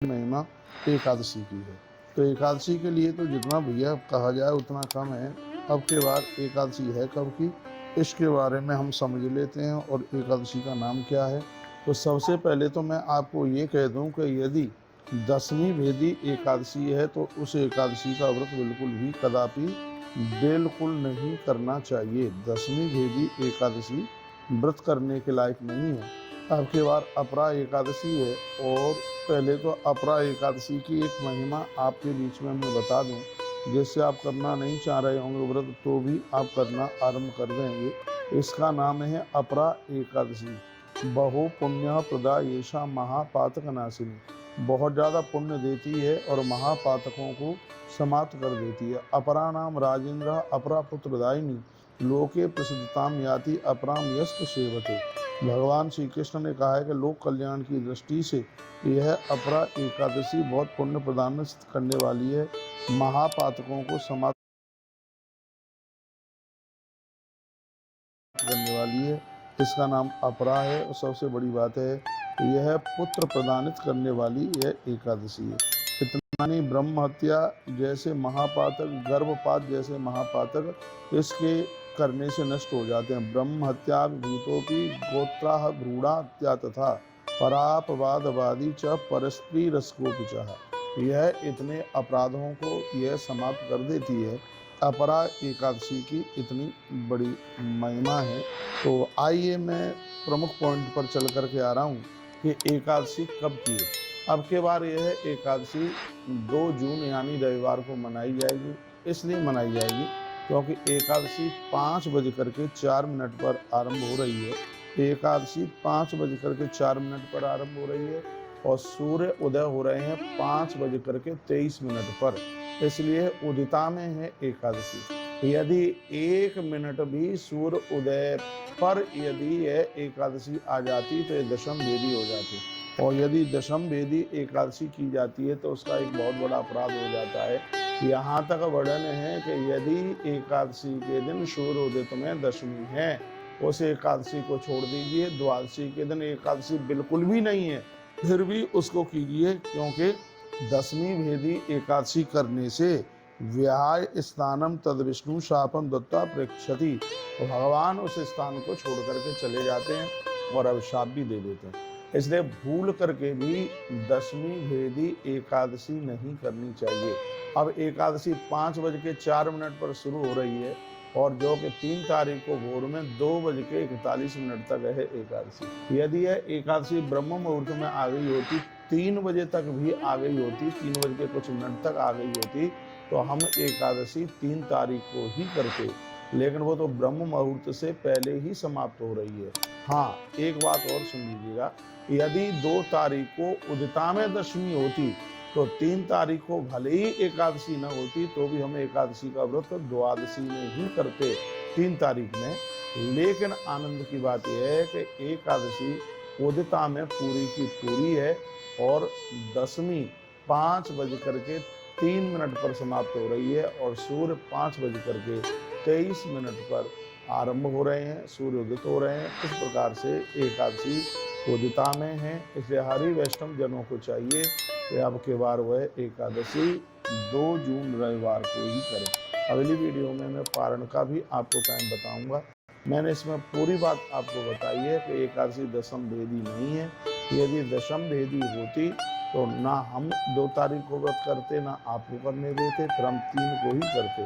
महिमा एकादशी की है। तो एकादशी के लिए तो जितना भैया कहा जाए उतना कम है। अब के बार एकादशी है कब की, इसके बारे में हम समझ लेते हैं और एकादशी का नाम क्या है। तो सबसे पहले तो मैं आपको ये कह दूं कि यदि दसवीं भेदी एकादशी है तो उस एकादशी का व्रत बिल्कुल भी कदापि बिल्कुल नहीं करना चाहिए। दसवीं भेदी एकादशी व्रत करने के लायक नहीं है। अब के बार अपरा एकादशी है और पहले तो अपरा एकादशी की एक महिमा आपके बीच में मैं बता दूं, जैसे आप करना नहीं चाह रहे होंगे व्रत तो भी आप करना आरंभ कर देंगे। इसका नाम है अपरा एकादशी। बहु पुण्य प्रदा येषा महापातक नाशिनी। बहुत ज़्यादा पुण्य देती है और महापातकों को समाप्त कर देती है। अपरा नाम राजेंद्र अपरा पुत्रदायिनी लोके प्रसिद्धताम याति अपराम यस्तु सेवते। भगवान श्री कृष्ण ने कहा है कि लोक कल्याण की दृष्टि से यह अपरा एकादशी बहुत पुण्य प्रदान करने वाली है, महापातकों को समाप्त करने वाली है। इसका नाम अपरा है और सबसे बड़ी बात है यह पुत्र प्रदानित करने वाली यह एकादशी है। इतना नहीं, ब्रह्म हत्या जैसे महापातक, गर्भपात जैसे महापातक इसके करने से नष्ट हो जाते हैं। ब्रह्म हत्या भूतोपि गोत्राह भ्रूणा हत्या तथा परापवादवादी च परस्त्री रसकोपि च। यह इतने अपराधों को यह समाप्त कर देती है। अपरा एकादशी की इतनी बड़ी महिमा है। तो आइए मैं प्रमुख पॉइंट पर चल कर के आ रहा हूँ कि एकादशी कब की है। अब के बार यह एकादशी 2 जून यानी रविवार को मनाई जाएगी। इसलिए मनाई जाएगी क्योंकि एकादशी 5:04 पर आरंभ हो रही है। एकादशी 5:04 पर आरंभ हो रही है और सूर्य उदय हो रहे हैं 5:23 पर। इसलिए उदिता में है एकादशी। यदि 1 मिनट भी सूर्य उदय पर यदि यह एकादशी आ जाती तो यह दशम भेदी हो जाती, और यदि दशम भेदी एकादशी की जाती है तो उसका एक बहुत बड़ा अपराध हो जाता है। यहाँ तक वर्णन है कि यदि एकादशी के दिन सूर्य उदित में दशमी है उस एकादशी को छोड़ दीजिए। द्वादशी के दिन एकादशी बिल्कुल भी नहीं है, फिर भी उसको कीजिए, क्योंकि दसवीं भेदी एकादशी करने से व्याय स्थानम तद विष्णु शापम दत्ता प्रेक्षति, तो भगवान उस स्थान को छोड़ करके चले जाते हैं और अभिशाप भी दे देते हैं। इसलिए भूल करके भी दसवीं भेदी एकादशी नहीं करनी चाहिए। अब एकादशी 5:04 पर शुरू हो रही है और जो कि 3 तारीख को भोर में 2:41 तक है एकादशी। यदि यह एकादशी ब्रह्म मुहूर्त में आ गई होती, 3 बजे तक भी आ गई होती, 3 तक आ गई होती, तो हम एकादशी 3 तारीख को ही करते, लेकिन वो तो ब्रह्म मुहूर्त से पहले ही समाप्त हो रही है। हाँ, एक बात और सुन लीजिएगा, यदि 2 तारीख को उदिता में दशमी होती तो 3 तारीख को भले ही एकादशी न होती तो भी हम एकादशी का व्रत द्वादशी में ही करते, 3 तारीख में। लेकिन आनंद की बात यह है कि एकादशी उदिता में पूरी की पूरी है और दशमी 5:03 पर समाप्त हो रही है और सूर्य 5:23 पर आरंभ हो रहे हैं, सूर्य उदित हो रहे हैं। इस प्रकार से एकादशी उदिता में है। इसलिए हरि वैष्णव जनों को चाहिए कि अब के बार वह एकादशी 2 जून रविवार को ही करें। अगली वीडियो में मैं पारण का भी आपको टाइम बताऊंगा। मैंने इसमें पूरी बात आपको बताई है कि एकादशी दशम भेदी नहीं है। यदि दशम भेदी होती तो ना हम 2 तारीख को व्रत करते, ना आपको करने देते, फिर हम 3 को ही करते।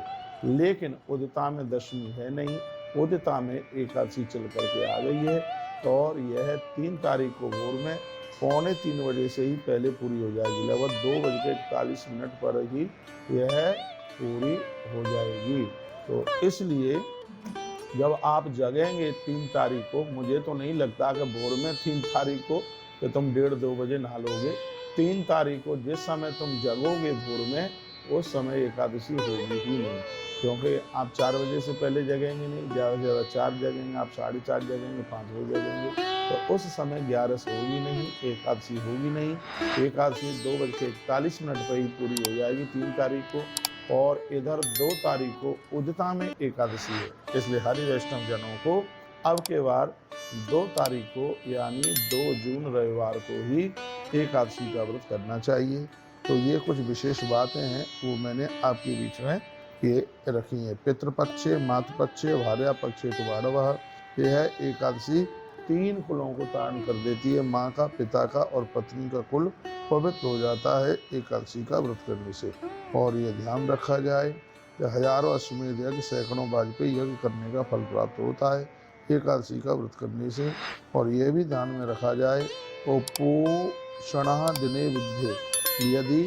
लेकिन उदिता में दशमी है नहीं, उदिता में एकादशी चल करके आ गई है और यह 3 तारीख को भोर में 2:45 बजे से ही पहले पूरी हो जाएगी। लगभग 2:41 पर ही यह पूरी हो जाएगी। तो इसलिए जब आप जगेंगे 3 तारीख को, मुझे तो नहीं लगता कि भोर में 3 तारीख को कि तुम 1:30-2 बजे नहा लोगे। 3 तारीख को जिस समय तुम जगोगे भोर में, उस समय एकादशी होगी ही नहीं, क्योंकि आप 4 बजे से पहले जगेंगे नहीं। ज़्यादा से ज़्यादा 4 जगेंगे, आप 4:30 जगेंगे, 5 बजे जगेंगे, तो उस समय 11 होगी नहीं, एकादशी होगी नहीं। एकादशी 2:41 पर ही पूरी हो जाएगी 3 तारीख को, और इधर 2 तारीख को उदिता में एकादशी है। इसलिए हरि वैष्णव जनों को अब के बार 2 तारीख को यानी 2 जून रविवार को ही एकादशी का व्रत करना चाहिए। तो ये कुछ विशेष बातें हैं वो मैंने आपके बीच में ये रखी हैं। पितृपक्षे मातृपक्षे भार्यापक्षे तो भार्गवः, ये है एकादशी 3 कुलों को तारण कर देती है। माँ का, पिता का और पत्नी का कुल पवित्र हो जाता है एकादशी का व्रत करने से। और ये ध्यान रखा जाए कि हजारों अश्वमेध यज्ञ, सैकड़ों वाजपेयी यज्ञ करने का फल प्राप्त होता है एकादशी का व्रत करने से। और यह भी ध्यान में रखा जाए उपोषणः दिने विद्ये, यदि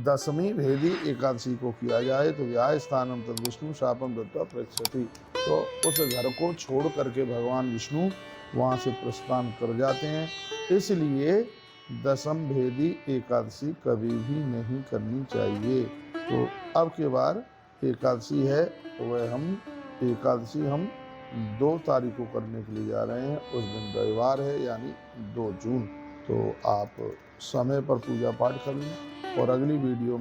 दशमी भेदी एकादशी को किया जाए तो व्याह स्थानम तद विष्णु शापम दत्वा प्रेक्षति, तो उस घर को छोड़ करके भगवान विष्णु वहाँ से प्रस्थान कर जाते हैं। इसलिए दशम भेदी एकादशी कभी भी नहीं करनी चाहिए। तो अब के बार एकादशी है, वह एकादशी हम 2 तारीख को करने के लिए जा रहे हैं। उस दिन रविवार है यानी 2 जून। तो आप समय पर पूजा पाठ कर लें और अगली वीडियो